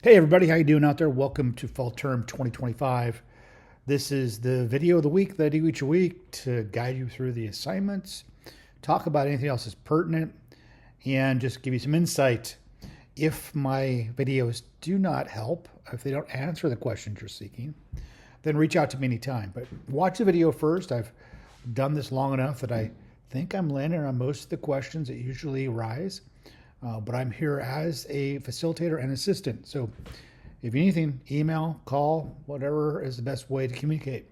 Hey everybody, how you doing out there? Welcome to Fall Term 2025. This is the video of the week that I do each week to guide you through the assignments, talk about anything else that's pertinent, and just give you some insight. If my videos do not help, if they don't answer the questions you're seeking, then reach out to me anytime. But watch the video first. I've done this long enough that I think I'm landing on most of the questions that usually arise. But I'm here as a facilitator and assistant. So if you need anything, email, call, whatever is the best way to communicate.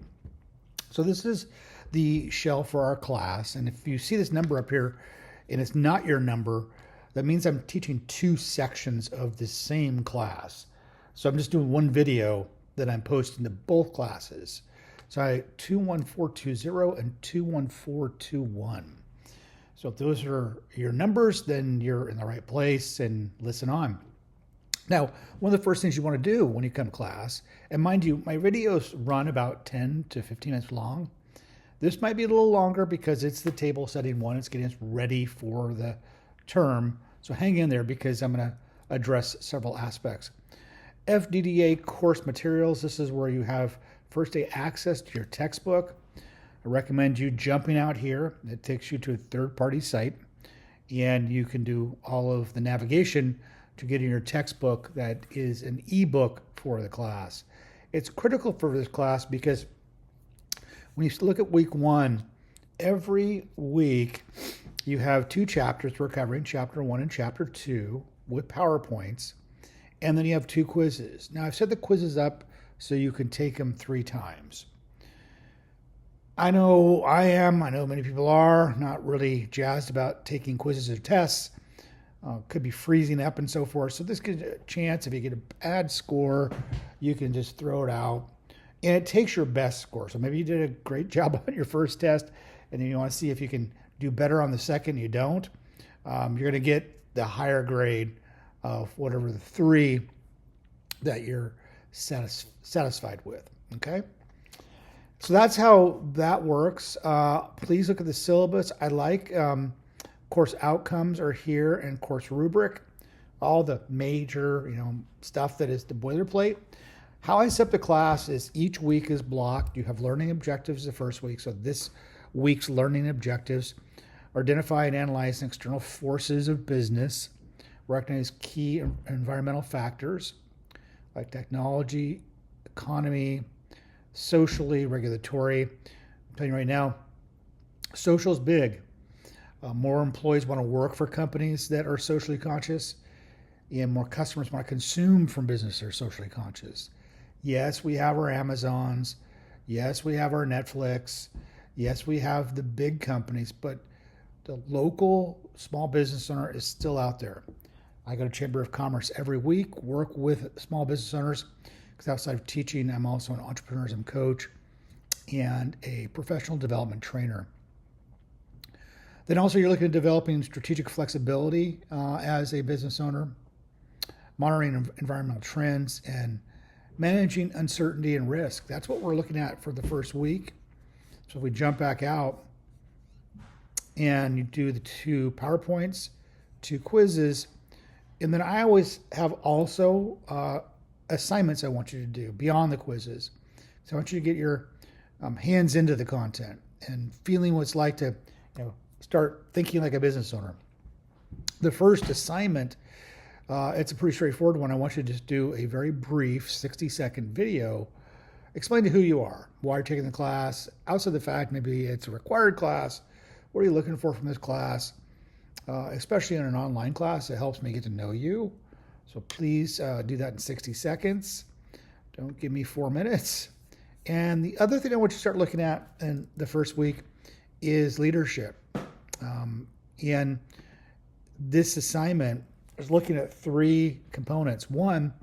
So this is the shell for our class. And if you see this number up here and it's not your number, that means I'm teaching two sections of the same class. So I'm just doing one video that I'm posting to both classes. So I 21420 and 21421. So if those are your numbers, then you're in the right place and listen on. Now, one of the first things you want to do when you come to class, and mind you, my videos run about 10 to 15 minutes long. This might be a little longer because it's the table setting one. It's getting us ready for the term. So hang in there because I'm going to address several aspects. FDDA course materials. This is where you have first day access to your textbook. I recommend you jumping out here. It takes you to a third-party site, and you can do all of the navigation to getting your textbook that is an ebook for the class. It's critical for this class because when you look at week one, every week you have two chapters we're covering, chapter 1 and chapter 2, with PowerPoints, and then you have two quizzes. Now, I've set the quizzes up so you can take them 3 times. I know many people are not really jazzed about taking quizzes or tests. Could be freezing up and so forth. So this gives you a chance, if you get a bad score, you can just throw it out. And it takes your best score. So maybe you did a great job on your first test, and then you want to see if you can do better on the second, you don't. You're going to get the higher grade of whatever the 3 that you're satisfied with, okay? So that's how that works. Please look at the syllabus. I like course outcomes are here and course rubric, all the major stuff that is the boilerplate. How I set the class is each week is blocked. You have learning objectives the first week. So this week's learning objectives are identify and analyze external forces of business, recognize key environmental factors like technology, economy, socially, regulatory. I'm telling you right now, social is big. More employees want to work for companies that are socially conscious, and more customers want to consume from businesses that are socially conscious. Yes, we have our Amazons. Yes, we have our Netflix. Yes, we have the big companies, but the local small business owner is still out there. I go to Chamber of Commerce every week, work with small business owners, because outside of teaching, I'm also an entrepreneurism coach and a professional development trainer. Then also you're looking at developing strategic flexibility as a business owner, monitoring environmental trends, and managing uncertainty and risk. That's what we're looking at for the first week. So if we jump back out and you do the 2 PowerPoints, 2 quizzes, and then I always have also assignments I want you to do beyond the quizzes. So I want you to get your hands into the content and feeling what it's like to start thinking like a business owner. The first assignment, it's a pretty straightforward one. I want you to just do a very brief 60-second video. Explain to who you are, why you're taking the class, outside the fact maybe it's a required class. What are you looking for from this class? Especially in an online class, it helps me get to know you. So please do that in 60 seconds. Don't give me 4 minutes. And the other thing I want you to start looking at in the first week is leadership. And this assignment is looking at 3 components. One,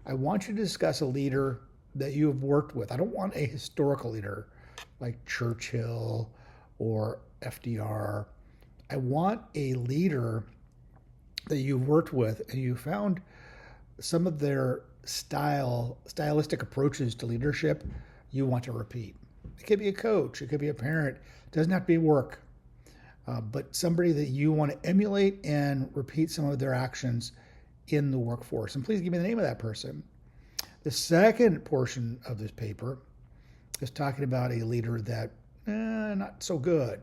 I want you to discuss a leader that you have worked with. I don't want a historical leader like Churchill or FDR. I want a leader that you've worked with and you found some of their stylistic approaches to leadership you want to repeat. It could be a coach, it could be a parent, it doesn't have to be work, but somebody that you want to emulate and repeat some of their actions in the workforce. And please give me the name of that person. The second portion of this paper is talking about a leader that not so good.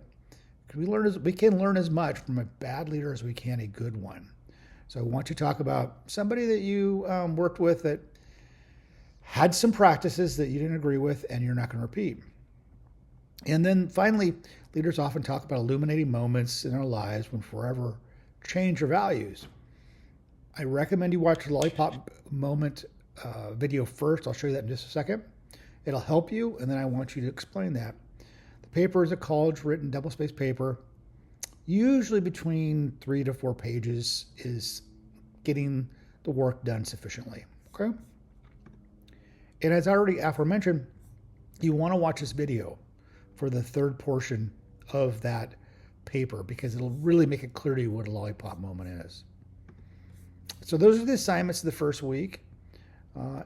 We can learn as much from a bad leader as we can a good one. So I want you to talk about somebody that you worked with that had some practices that you didn't agree with and you're not going to repeat. And then finally, leaders often talk about illuminating moments in our lives when forever change our values. I recommend you watch the lollipop moment video first. I'll show you that in just a second. It'll help you, and then I want you to explain that. The paper is a college-written double-spaced paper. Usually between 3 to 4 pages is getting the work done sufficiently. Okay? And as I already aforementioned, you want to watch this video for the third portion of that paper because it'll really make it clear to you what a lollipop moment is. So those are the assignments of the first week.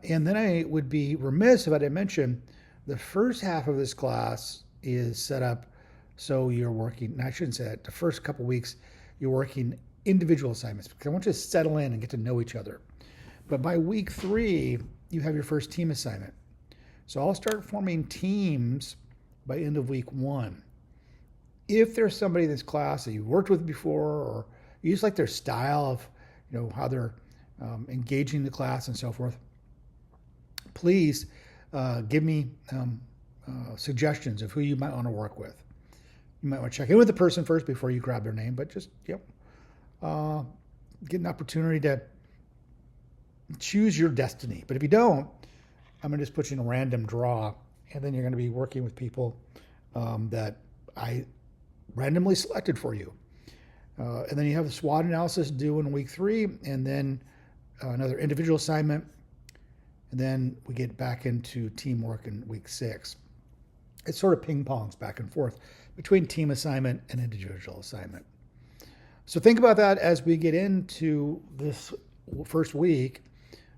And then I would be remiss if I didn't mention the first half of this class is set up so you're working, and I shouldn't say that, the first couple weeks you're working individual assignments because I want you to settle in and get to know each other. But by week 3, you have your first team assignment. So I'll start forming teams by end of week 1. If there's somebody in this class that you've worked with before or you just like their style of how they're engaging the class and so forth, please give me suggestions of who you might want to work with. You might want to check in with the person first before you grab their name, but just get an opportunity to choose your destiny. But if you don't, I'm going to just put you in a random draw, and then you're going to be working with people that I randomly selected for you. And then you have the SWOT analysis due in week 3, and then another individual assignment, and then we get back into teamwork in week 6. It sort of ping-pongs back and forth between team assignment and individual assignment. So think about that as we get into this first week,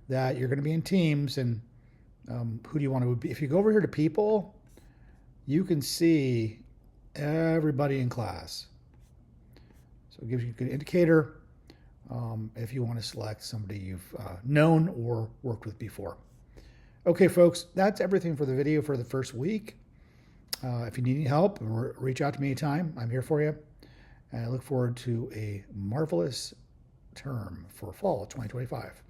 that you're going to be in teams, and who do you want to be? If you go over here to people, you can see everybody in class. So it gives you a good indicator if you want to select somebody you've known or worked with before. Okay, folks, that's everything for the video for the first week. If you need any help, reach out to me anytime. I'm here for you. And I look forward to a marvelous term for fall 2025.